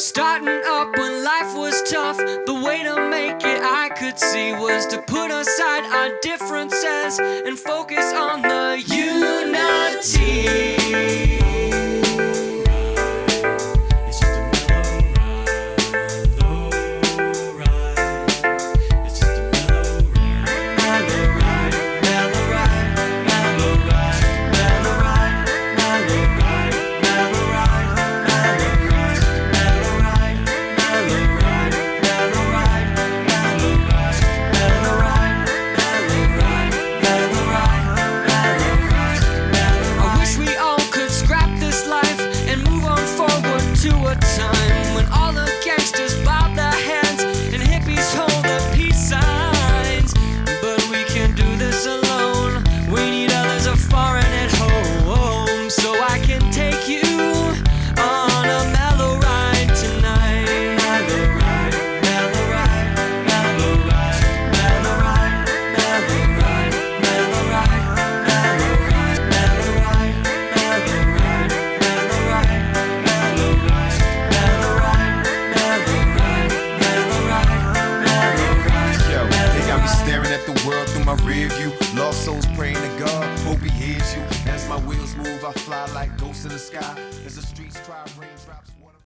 Starting up when life was tough, the way to make it I could see was to put aside our differences and focus on the unity. Time when all the gangsters bob their hands and hippies hold the peace signs, but we can't do this alone. We need others afar and at home, so I can take you on a mellow ride tonight. Mellow ride, mellow ride, mellow ride, mellow ride, mellow ride, mellow ride, mellow ride, mellow ride, mellow ride, mellow ride, mellow ride. Staring at the world through my rear view. Lost souls praying to God, hope he hears you. As my wheels move, I fly like ghosts in the sky. As the streets cry, rain.